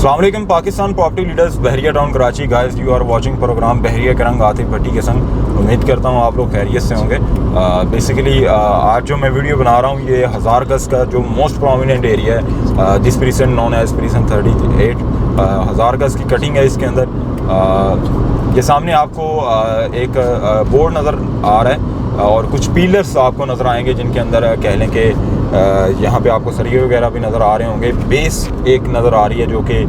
अस्सलाम वालेकुम Pakistan property leaders Bahria town Karachi. Guys you are watching program Bahria के रंग आतिफ भट्टी के संग। उम्मीद करता हूँ आप लोग खैरियत से होंगे। बेसिकली आज जो मैं वीडियो बना रहा हूँ ये 1000 गज का जो मोस्ट प्रोमिनेंट एरिया है, this precinct known as precinct 38। 1000 गज की कटिंग है इसके अंदर। ये सामने आपको एक बोर्ड नज़र आ रहा है और कुछ पिलर्स आपको नज़र आएंगे जिनके अंदर कह लें कि यहाँ पे आपको सरिये वगैरह भी नज़र आ रहे होंगे। बेस एक नज़र आ रही है जो कि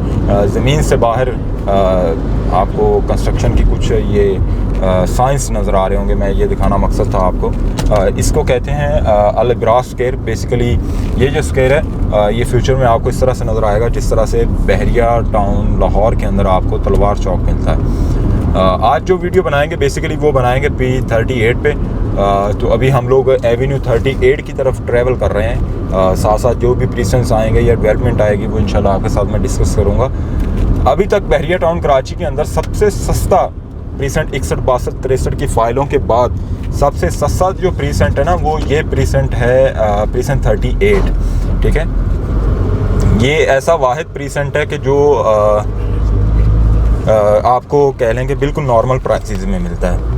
ज़मीन से बाहर आपको कंस्ट्रक्शन की कुछ ये साइंस नज़र आ रहे होंगे। मैं ये दिखाना मकसद था आपको। इसको कहते हैं अल-इब्राज स्क्वायर। बेसिकली ये जो स्क्वायर है ये फ्यूचर में आपको इस तरह से नज़र आएगा जिस तरह से बहरिया टाउन लाहौर के अंदर आपको तलवार चौक मिलता है। आज जो वीडियो बनाएंगे बेसिकली वो बनाएंगे P38 पे। तो अभी हम लोग एवेन्यू 38 की तरफ ट्रैवल कर रहे हैं। साथ साथ जो भी प्रीसेंस आएंगे या डेवलपमेंट आएगी वो इंशाल्लाह आपके साथ मैं डिस्कस करूँगा। अभी तक बहरिया टाउन कराची के अंदर सबसे सस्ता प्रीसेंट 61, 62, 63 की फ़ाइलों के बाद सबसे सस्ता जो प्रीसेंट है ना वो ये प्रीसेंट है प्रीसेंट 38। ठीक है, ये ऐसा वाहिद प्रीसेंट है कि जो आपको कह लेंगे बिल्कुल नॉर्मल प्राइसेस में मिलता है।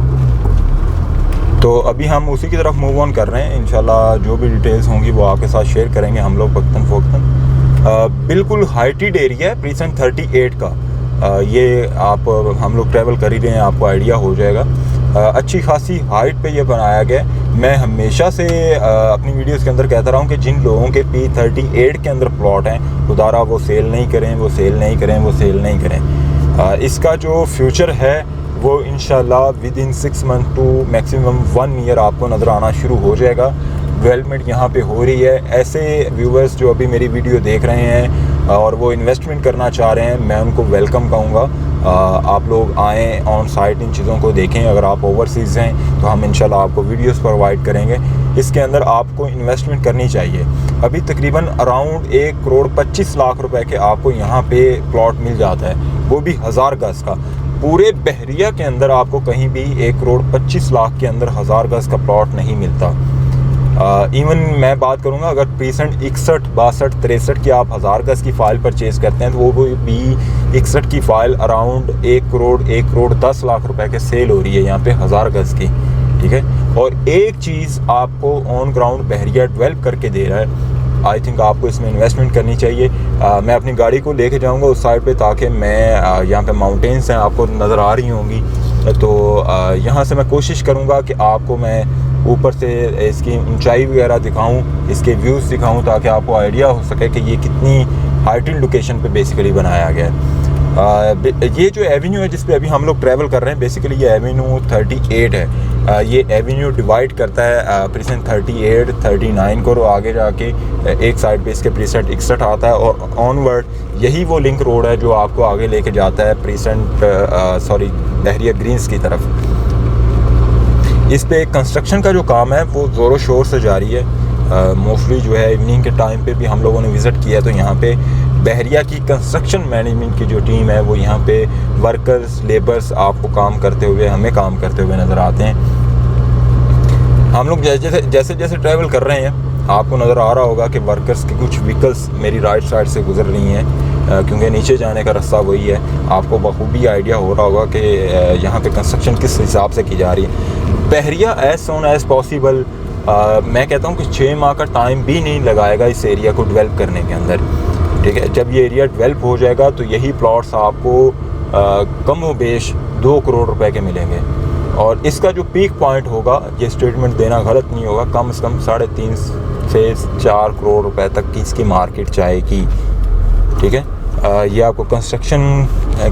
तो अभी हम उसी की तरफ मूव ऑन कर रहे हैं। इंशाल्लाह जो भी डिटेल्स होंगी वो आपके साथ शेयर करेंगे हम लोग वक्तन फ़वक्तन। बिल्कुल हाइटेड एरिया है प्रीसेंट 38 का। ये आप हम लोग ट्रैवल कर ही रहे हैं, आपको आइडिया हो जाएगा। अच्छी खासी हाइट पे ये बनाया गया है। मैं हमेशा से अपनी वीडियोस के अंदर कहता रहा हूँ कि जिन लोगों के P38 के अंदर प्लॉट हैं खुदारा वो सेल नहीं करें, वो सेल नहीं करें, वो सेल नहीं करें। इसका जो फ्यूचर है वो इंशाल्लाह within 6 month to maximum 1 year आपको नज़र आना शुरू हो जाएगा। डेवलपमेंट यहाँ पे हो रही है। ऐसे व्यूवर्स जो अभी मेरी वीडियो देख रहे हैं और वो इन्वेस्टमेंट करना चाह रहे हैं, मैं उनको वेलकम कहूँगा। आप लोग आएँ ऑन साइट, इन चीज़ों को देखें। अगर आप ओवरसीज़ हैं तो हम इंशाल्लाह आपको वीडियोस प्रोवाइड करेंगे। इसके अंदर आपको इन्वेस्टमेंट करनी चाहिए। अभी तकरीबन अराउंड 1 करोड़ 25 लाख रुपए के आपको यहाँ पे प्लॉट मिल जाता है, वो भी 1000 गज का। पूरे बहरिया के अंदर आपको कहीं भी 1 करोड़ 25 लाख के अंदर 1000 गज का प्लॉट नहीं मिलता। इवन मैं बात करूँगा अगर प्रीसेंट 61, 62, 63 की आप 1000 गज की फ़ाइल परचेज़ करते हैं तो वो भी 61 की फ़ाइल अराउंड 1 करोड़ 10 लाख रुपए के सेल हो रही है यहाँ पे 1000 गज की। ठीक है, और एक चीज़ आपको ऑन ग्राउंड बहरिया डेवलप करके दे रहा है। आई थिंक आपको इसमें इन्वेस्टमेंट करनी चाहिए। मैं अपनी गाड़ी को लेके जाऊंगा उस साइड पे ताकि मैं यहाँ पे माउंटेन्स हैं आपको नज़र आ रही होंगी, तो यहाँ से मैं कोशिश करूँगा कि आपको मैं ऊपर से इसकी ऊंचाई वगैरह दिखाऊं, इसके व्यूज़ दिखाऊं ताकि आपको आइडिया हो सके कि ये कितनी हाइटेड लोकेशन पे बेसिकली बनाया गया है। ये जो एवेन्यू है जिस पे अभी हम लोग ट्रैवल कर रहे हैं बेसिकली ये एवेन्यू 38 है। ये एवेन्यू डिवाइड करता है प्रीसेंट 38, 39 को, आगे जाके एक साइड पे इसके प्रीसेंट 61 आता है और ऑनवर्ड यही वो लिंक रोड है जो आपको आगे लेके जाता है प्रीसेंट बहरिया ग्रीन्स की तरफ। इस पे कंस्ट्रक्शन का जो काम है वो ज़ोरों शोर से जारी है। मोस्टली जो है इवनिंग के टाइम पे भी हम लोगों ने विज़िट किया तो यहाँ पे बहरिया की कंस्ट्रक्शन मैनेजमेंट की जो टीम है वो यहाँ पे वर्कर्स, लेबर्स आपको काम करते हुए, हमें काम करते हुए नज़र आते हैं। हम लोग जैसे जैसे ट्रैवल कर रहे हैं आपको नज़र आ रहा होगा कि वर्कर्स की कुछ व्हीकल्स मेरी राइट साइड से गुजर रही हैं क्योंकि नीचे जाने का रास्ता वही है। आपको बखूबी आइडिया हो रहा होगा कि यहाँ पे कंस्ट्रक्शन किस हिसाब से की जा रही है। बहरिया एज सोन एज पॉसिबल मैं कहता हूँ कि 6 माह का टाइम भी नहीं लगाएगा इस एरिया को डेवलप करने के अंदर। ठीक है, जब ये एरिया डेवलप हो जाएगा तो यही प्लॉट्स आपको कम व बेश 2 करोड़ रुपए के मिलेंगे और इसका जो पीक पॉइंट होगा, ये स्टेटमेंट देना गलत नहीं होगा, कम से कम 3.5 से 4 करोड़ रुपए तक की इसकी मार्केट जाएगी। ठीक है, ये आपको कंस्ट्रक्शन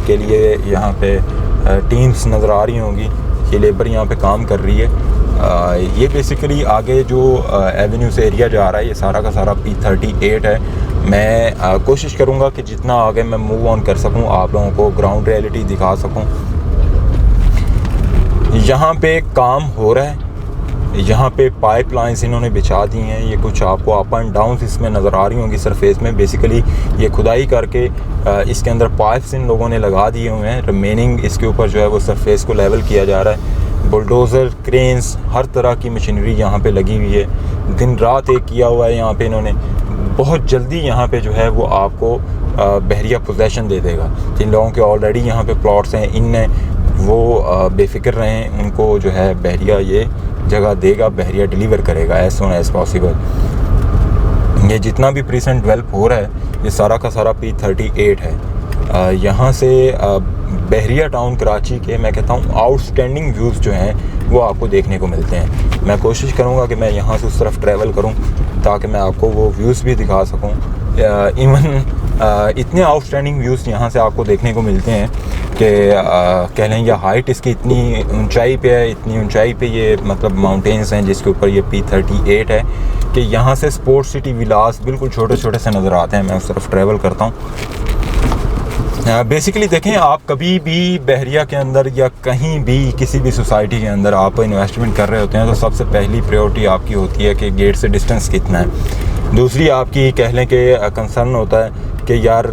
के लिए यहाँ पे टीम्स नज़र आ रही होंगी, ये लेबर यहाँ पे काम कर रही है। ये बेसिकली आगे जो एवेन्यू से एरिया जा रहा है ये सारा का सारा P38 है। मैं कोशिश करूँगा कि जितना आगे मैं मूव ऑन कर सकूँ आप लोगों को ग्राउंड रियलिटी दिखा सकूँ। यहाँ पे काम हो रहा है, यहाँ पे पाइपलाइंस इन्होंने बिछा दी हैं। ये कुछ आपको अप एंड डाउन इसमें नज़र आ रही होंगी सरफेस में। बेसिकली ये खुदाई करके इसके अंदर पाइप्स इन लोगों ने लगा दिए हुए हैं। रिमेनिंग इसके ऊपर जो है वो सरफेस को लेवल किया जा रहा है। बुलडोज़र, क्रेन्स, हर तरह की मशीनरी यहाँ पे लगी हुई है। दिन रात एक किया हुआ है यहाँ पे इन्होंने। बहुत जल्दी यहाँ पे जो है वो आपको बहरिया पोजेसन दे देगा। जिन लोगों के ऑलरेडी यहाँ पे प्लॉट्स हैं, इनने वो बेफिक्र रहें, उनको जो है बहरिया ये जगह देगा, बहरिया डिलीवर करेगा एज सुन एज़ पॉसिबल। ये जितना भी प्रीसेंट डेवलप हो रहा है ये सारा का सारा P38 है। यहाँ से बहरिया टाउन कराची के मैं कहता हूँ आउटस्टैंडिंग व्यूज़ जो हैं वो आपको देखने को मिलते हैं। मैं कोशिश करूँगा कि मैं यहाँ से उस तरफ ट्रैवल करूँ ताकि मैं आपको वो व्यूज़ भी दिखा सकूँ। इवन इतने आउटस्टैंडिंग व्यूज़ यहाँ से आपको देखने को मिलते हैं कि कह लें या हाइट इसकी इतनी ऊंचाई पे है, इतनी ऊंचाई पे ये मतलब माउंटेन्स हैं जिसके ऊपर ये P38 है कि यहाँ से स्पोर्ट्स सिटी विलास बिल्कुल छोटे छोटे से नज़र आते हैं। मैं उस तरफ ट्रैवल करता हूँ। बेसिकली देखें, आप कभी भी बहरिया के अंदर या कहीं भी किसी भी सोसाइटी के अंदर आप इन्वेस्टमेंट कर रहे होते हैं तो सबसे पहली प्रायोरिटी आपकी होती है कि गेट से डिस्टेंस कितना है। दूसरी आपकी कह लें कि कंसर्न होता है कि यार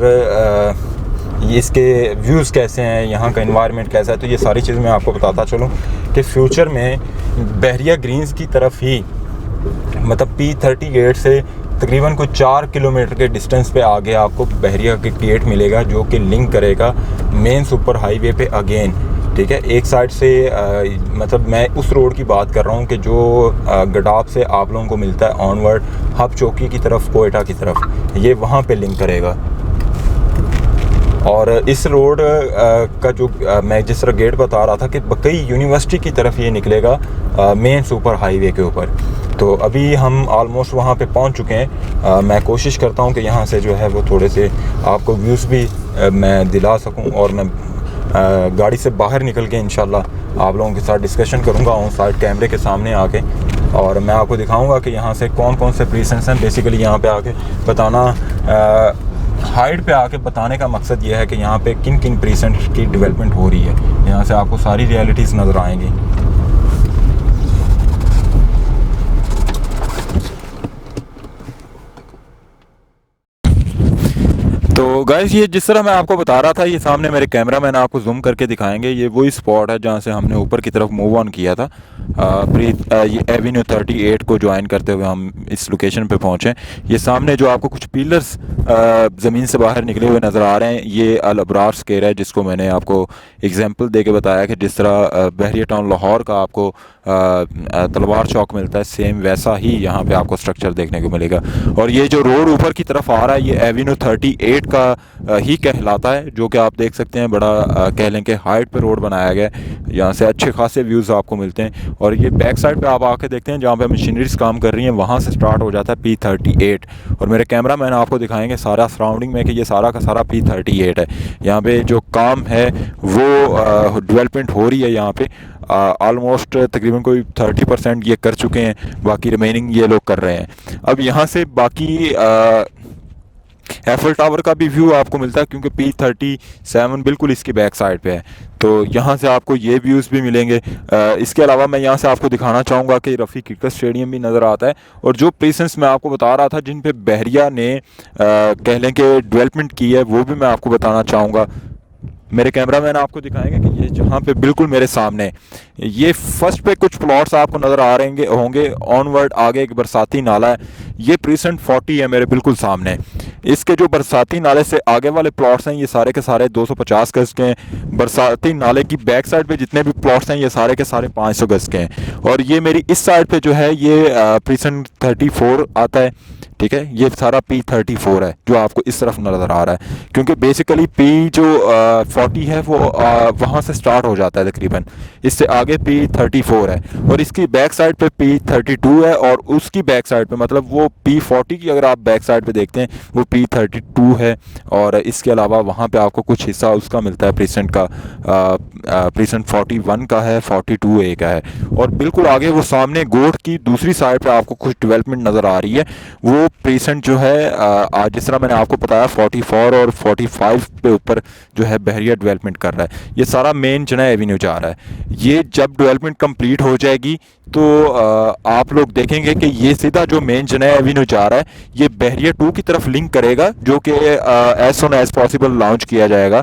इसके व्यूज़ कैसे हैं, यहाँ का एनवायरनमेंट कैसा है। तो ये सारी चीज़ मैं आपको बताता चलूँ कि फ्यूचर में बहरिया ग्रीन्स की तरफ ही मतलब P38 से तकरीबन कुछ 4 किलोमीटर के डिस्टेंस पे आगे आपको बहरिया के गेट मिलेगा जो कि लिंक करेगा मेन सुपर हाईवे पे अगेन। ठीक है, एक साइड से मतलब मैं उस रोड की बात कर रहा हूँ कि जो गडाब से आप लोगों को मिलता है ऑनवर्ड हब चौकी की तरफ, कोयटा की तरफ, ये वहाँ पे लिंक करेगा। और इस रोड का जो मैं जिस तरह गेट बता रहा था कि बकई यूनिवर्सिटी की तरफ ये निकलेगा मेन सुपर हाईवे के ऊपर। तो अभी हम ऑलमोस्ट वहाँ पे पहुँच चुके हैं। मैं कोशिश करता हूँ कि यहाँ से जो है वो थोड़े से आपको व्यूज़ भी मैं दिला सकूँ और मैं गाड़ी से बाहर निकल के इंशाल्लाह आप लोगों के साथ डिस्कशन करूँगा ऑन साइड कैमरे के सामने आके, और मैं आपको दिखाऊँगा कि यहाँ से कौन कौन से प्रीसेंस हैं। बेसिकली यहाँ पे आके बताना हाइट पे आके बताने का मकसद ये है कि यहाँ पे किन किन प्रीसेंट की डेवलपमेंट हो रही है। यहाँ से आपको सारी रियलिटीज़ नज़र आएंगी। तो गाइस, ये जिस तरह मैं आपको बता रहा था, ये सामने मेरे कैमरा मैन आपको जूम करके दिखाएंगे। ये वही स्पॉट है जहाँ से हमने ऊपर की तरफ मूव ऑन किया था। ये एवेन्यू 38 को ज्वाइन करते हुए हम इस लोकेशन पे पहुँचे। ये सामने जो आपको कुछ पिलर्स ज़मीन से बाहर निकले हुए नज़र आ रहे हैं, ये अल अब्रार स्क्वायर है, जिसको मैंने आपको एग्जांपल दे के बताया कि जिस तरह बहरिया टाउन लाहौर का आपको तलवार चौक मिलता है, सेम वैसा ही यहाँ पे आपको स्ट्रक्चर देखने को मिलेगा। और ये जो रोड ऊपर की तरफ आ रहा है ये एवेन्यू 38 का ही कहलाता है, जो कि आप देख सकते हैं बड़ा कह लें कि हाइट पे रोड बनाया गया है। यहाँ से अच्छे खासे व्यूज़ आपको मिलते हैं। और ये बैक साइड पे आप आके देखते हैं जहाँ पे मशीनरीज काम कर रही हैं, वहाँ से स्टार्ट हो जाता है P38। और मेरे कैमरा मैन आपको दिखाएंगे सारा सराउंडिंग में कि ये सारा का सारा P38 है। यहाँ पे जो काम है वो डेवलपमेंट हो रही है। यहाँ पे ऑलमोस्ट तकरीबन कोई 30% ये कर चुके हैं, बाकी रिमेनिंग ये लोग कर रहे हैं। अब यहाँ से बाकी एफल टावर का भी व्यू आपको मिलता है क्योंकि P37 बिल्कुल इसकी बैक साइड पे है, तो यहाँ से आपको ये व्यूज़ भी मिलेंगे। इसके अलावा मैं यहाँ से आपको दिखाना चाहूँगा कि रफ़ी क्रिकेट स्टेडियम भी नज़र आता है। और जो प्लेसेस मैं आपको बता रहा था जिन पे बहरिया ने कह लें कि डेवलपमेंट की है, वो भी मैं आपको बताना चाहूँगा। मेरे कैमरा मैन आपको दिखाएंगे कि ये जहाँ पे बिल्कुल मेरे सामने ये फर्स्ट पे कुछ प्लॉट्स आपको नज़र आ रहे होंगे। ऑनवर्ड आगे एक बरसाती नाला है, ये प्रीसेंट 40 है मेरे बिल्कुल सामने। इसके जो बरसाती नाले से आगे वाले प्लॉट्स हैं ये सारे के सारे 250 गज के हैं। बरसाती नाले की बैक साइड पे जितने भी प्लॉट्स हैं ये सारे के सारे 500 गज के हैं। और ये मेरी इस साइड पे जो है ये प्रीसेंट 34 आता है। ठीक है, ये सारा P34 है जो आपको इस तरफ नज़र आ रहा है, क्योंकि बेसिकली P जो 40 है वो वहाँ से स्टार्ट हो जाता है तकरीबन, इससे आगे P34 है। और इसकी बैक साइड पे P32 है और उसकी बैक साइड पे मतलब वो P40 की अगर आप बैक साइड पे देखते हैं वो P32 है। और इसके अलावा वहाँ पे आपको कुछ हिस्सा उसका मिलता है प्रीसेंट का, प्रीसेंट 41 का है, 42A का है। और बिल्कुल आगे वो सामने गोट की दूसरी साइड पे आपको कुछ डेवलपमेंट नज़र आ रही है। वो प्रीसेंट जो है आज जिस तरह मैंने आपको बताया 44 और 45 पे ऊपर जो है बहरिया डेवलपमेंट कर रहा है। ये सारा मेन जना एवेन्यू जा रहा है। ये जब डेवलपमेंट कंप्लीट हो जाएगी तो आप लोग देखेंगे कि ये सीधा जो मेन जना एवेन्यू जा रहा है ये बहरिया 2 की तरफ लिंक करेगा, जो कि as soon as possible launch किया जाएगा।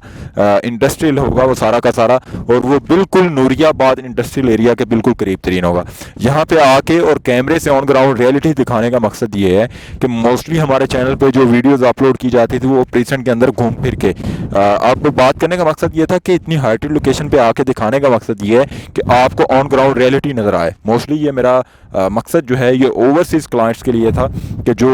इंडस्ट्रियल होगा वो सारा का सारा, और वो बिल्कुल नूरियाबाद इंडस्ट्रियल एरिया के बिल्कुल करीब तरीन होगा। यहाँ पे आके और कैमरे से ऑन ग्राउंड रियलिटी दिखाने का मकसद ये है कि मोस्टली हमारे चैनल पे जो वीडियोस अपलोड की जाती थी वो प्रेजेंट के अंदर घूम फिर के आपको बात करने का मकसद ये था कि इतनी हाइटेड लोकेशन पे आके दिखाने का मकसद ये है कि आपको ऑन ग्राउंड रियलिटी नज़र आए। मोस्टली ये मेरा मकसद जो है ये ओवरसीज़ क्लाइंट्स के लिए था कि जो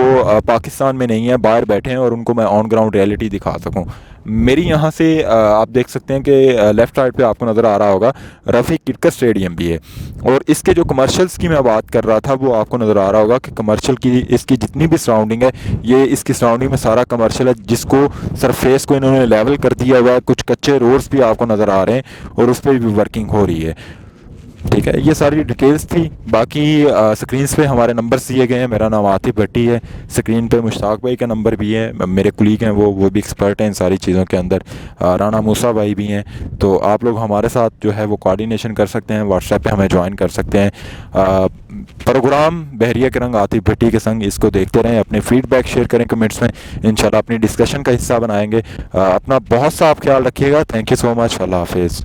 पाकिस्तान में नहीं है, बाहर बैठे हैं, और उनको मैं ऑन ग्राउंड रियलिटी दिखा सकूं। मेरी यहाँ से आप देख सकते हैं कि लेफ़्ट साइड पे आपको नज़र आ रहा होगा रफ़ी क्रिकेट स्टेडियम भी है, और इसके जो कमर्शियल्स की मैं बात कर रहा था वो आपको नज़र आ रहा होगा कि कमर्शियल की इसकी जितनी भी सराउंडिंग है, ये इसकी सराउंडिंग में सारा कमर्शियल है, जिसको सरफेस को इन्होंने लेवल कर दिया हुआ है। कुछ कच्चे रोड्स भी आपको नज़र आ रहे हैं और उस पर भी वर्किंग हो रही है। ठीक है, ये सारी डिटेल्स थी। बाकी स्क्रीन्स पे हमारे नंबर्स दिए गए हैं। मेरा नाम आतिफ भट्टी है, स्क्रीन पे मुश्ताक भाई का नंबर भी है, मेरे कुलीग हैं वो भी एक्सपर्ट हैं इन सारी चीज़ों के अंदर। राना मूसा भाई भी हैं। तो आप लोग हमारे साथ जो है वो कोऑर्डिनेशन कर सकते हैं, व्हाट्सएप पे हमें ज्वाइन कर सकते हैं। प्रोग्राम बहरिया के रंग आतिफ भट्टी के संग, इसको देखते रहें, अपने फीडबैक शेयर करें कमेंट्स में, इंशाल्लाह अपनी डिस्कशन का हिस्सा बनाएंगे। अपना बहुत सा आप ख्याल रखिएगा। थैंक यू सो मच, अल्लाह हाफिज़।